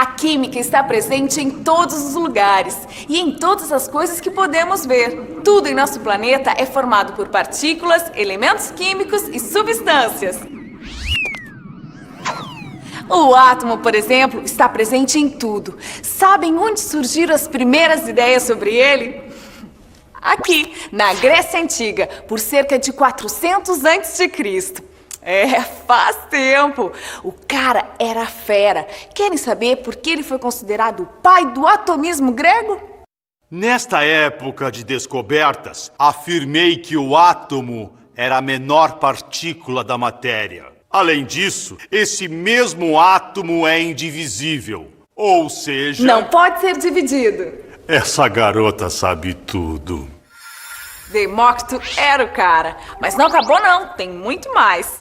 A química está presente em todos os lugares e em todas as coisas que podemos ver. Tudo em nosso planeta é formado por partículas, elementos químicos e substâncias. O átomo, por exemplo, está presente em tudo. Sabem onde surgiram as primeiras ideias sobre ele? Aqui, na Grécia Antiga, por cerca de 400 a.C. Faz tempo. O cara era fera. Querem saber por que ele foi considerado o pai do atomismo grego? Nesta época de descobertas, afirmei que o átomo era a menor partícula da matéria. Além disso, esse mesmo átomo é indivisível. Ou seja... Não pode ser dividido. Essa garota sabe tudo. Demócrito era o cara. Mas não acabou não, tem muito mais.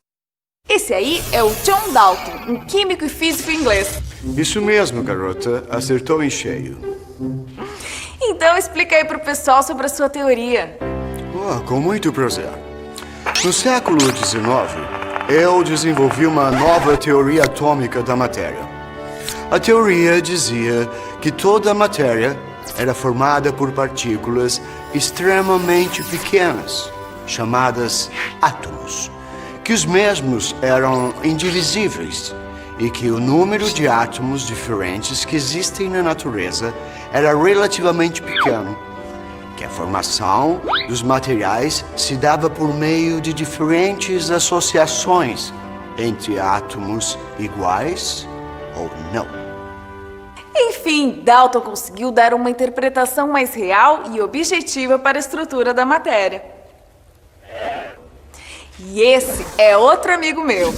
Esse aí é o John Dalton, um químico e físico inglês. Isso mesmo, garota. Acertou em cheio. Então explica aí pro pessoal sobre a sua teoria. Com muito prazer. No século XIX, eu desenvolvi uma nova teoria atômica da matéria. A teoria dizia que toda a matéria era formada por partículas extremamente pequenas, chamadas átomos, que os mesmos eram indivisíveis e que o número de átomos diferentes que existem na natureza era relativamente pequeno, que a formação dos materiais se dava por meio de diferentes associações entre átomos iguais ou não. Enfim, Dalton conseguiu dar uma interpretação mais real e objetiva para a estrutura da matéria. E esse é outro amigo meu.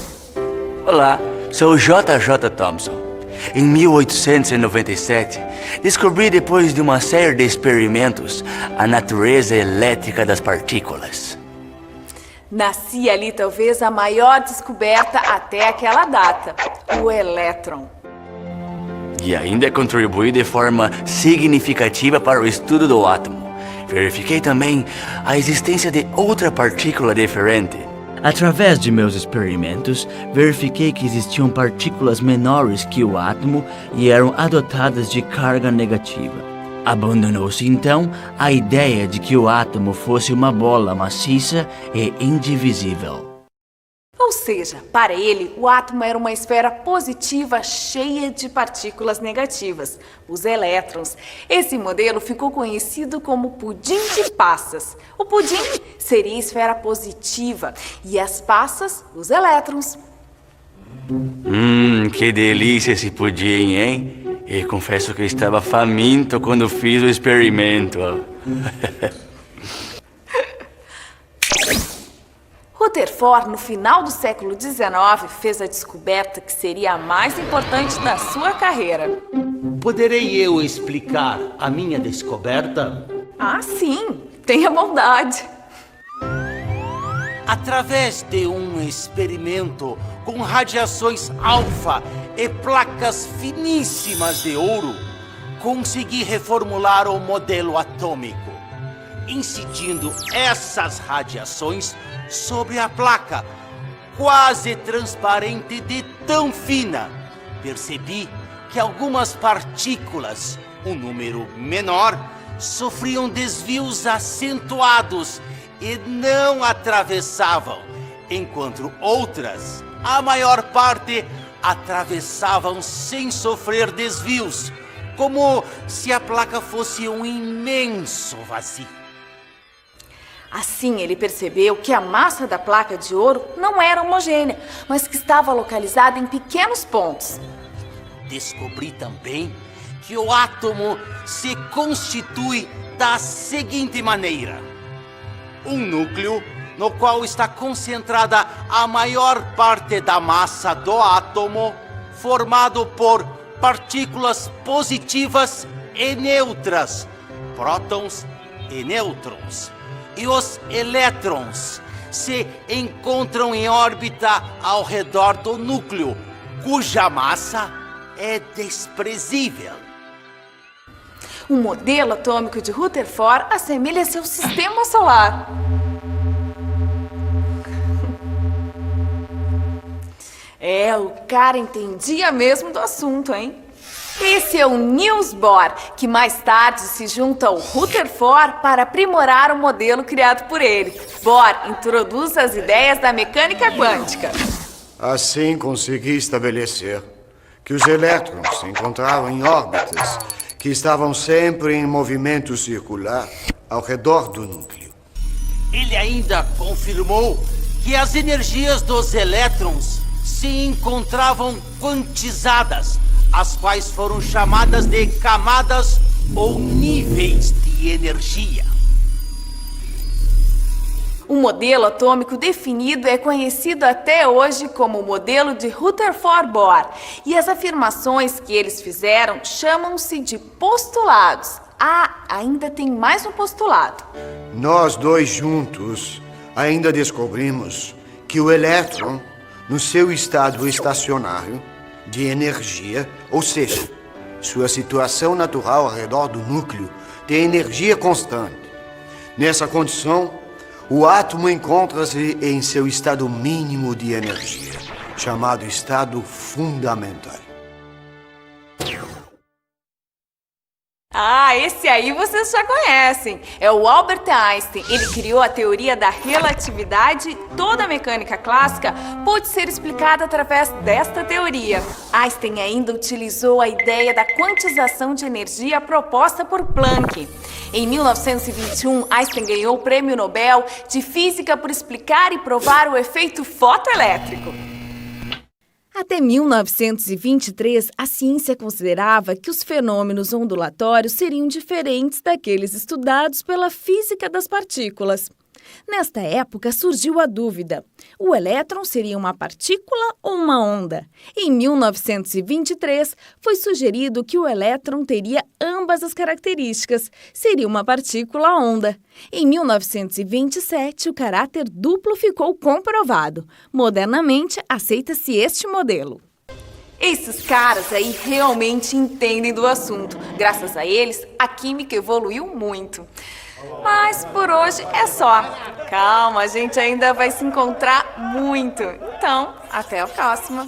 Olá, sou J.J. Thomson. Em 1897, descobri depois de uma série de experimentos a natureza elétrica das partículas. Nascia ali talvez a maior descoberta até aquela data, o elétron. E ainda contribuí de forma significativa para o estudo do átomo. Verifiquei também a existência de outra partícula diferente. Através de meus experimentos, verifiquei que existiam partículas menores que o átomo e eram dotadas de carga negativa. Abandonou-se então a ideia de que o átomo fosse uma bola maciça e indivisível. Ou seja, para ele, o átomo era uma esfera positiva cheia de partículas negativas, os elétrons. Esse modelo ficou conhecido como pudim de passas. O pudim seria a esfera positiva e as passas, os elétrons. Que delícia esse pudim, hein? E confesso que eu estava faminto quando fiz o experimento. Rutherford, no final do século XIX, fez a descoberta que seria a mais importante da sua carreira. Poderei eu explicar a minha descoberta? Ah, sim! Tenha bondade! Através de um experimento com radiações alfa e placas finíssimas de ouro, consegui reformular o modelo atômico, incidindo essas radiações sobre a placa, quase transparente de tão fina. Percebi que algumas partículas, um número menor, sofriam desvios acentuados e não atravessavam, enquanto outras, a maior parte, atravessavam sem sofrer desvios, como se a placa fosse um imenso vazio. Assim, ele percebeu que a massa da placa de ouro não era homogênea, mas que estava localizada em pequenos pontos. Descobri também que o átomo se constitui da seguinte maneira: um núcleo no qual está concentrada a maior parte da massa do átomo, formado por partículas positivas e neutras, prótons e nêutrons. E os elétrons se encontram em órbita ao redor do núcleo, cuja massa é desprezível. O modelo atômico de Rutherford assemelha-se ao sistema solar. O cara entendia mesmo do assunto, hein? Esse é o Niels Bohr, que mais tarde se junta ao Rutherford para aprimorar o modelo criado por ele. Bohr introduz as ideias da mecânica quântica. Assim consegui estabelecer que os elétrons se encontravam em órbitas que estavam sempre em movimento circular ao redor do núcleo. Ele ainda confirmou que as energias dos elétrons se encontravam quantizadas, as quais foram chamadas de camadas ou níveis de energia. O modelo atômico definido é conhecido até hoje como o modelo de Rutherford-Bohr, e as afirmações que eles fizeram chamam-se de postulados. Ah, ainda tem mais um postulado. Nós dois juntos ainda descobrimos que o elétron, no seu estado estacionário de energia, ou seja, sua situação natural ao redor do núcleo, tem energia constante. Nessa condição, o átomo encontra-se em seu estado mínimo de energia, chamado estado fundamental. Ah, esse aí vocês já conhecem. É o Albert Einstein. Ele criou a teoria da relatividade. Toda a mecânica clássica pôde ser explicada através desta teoria. Einstein ainda utilizou a ideia da quantização de energia proposta por Planck. Em 1921, Einstein ganhou o Prêmio Nobel de Física por explicar e provar o efeito fotoelétrico. Até 1923, a ciência considerava que os fenômenos ondulatórios seriam diferentes daqueles estudados pela física das partículas. Nesta época, surgiu a dúvida: o elétron seria uma partícula ou uma onda? Em 1923, foi sugerido que o elétron teria ambas as características, seria uma partícula-onda. Em 1927, o caráter duplo ficou comprovado. Modernamente, aceita-se este modelo. Esses caras aí realmente entendem do assunto. Graças a eles, a química evoluiu muito. Mas por hoje é só. Calma, a gente ainda vai se encontrar muito. Então, até a próxima.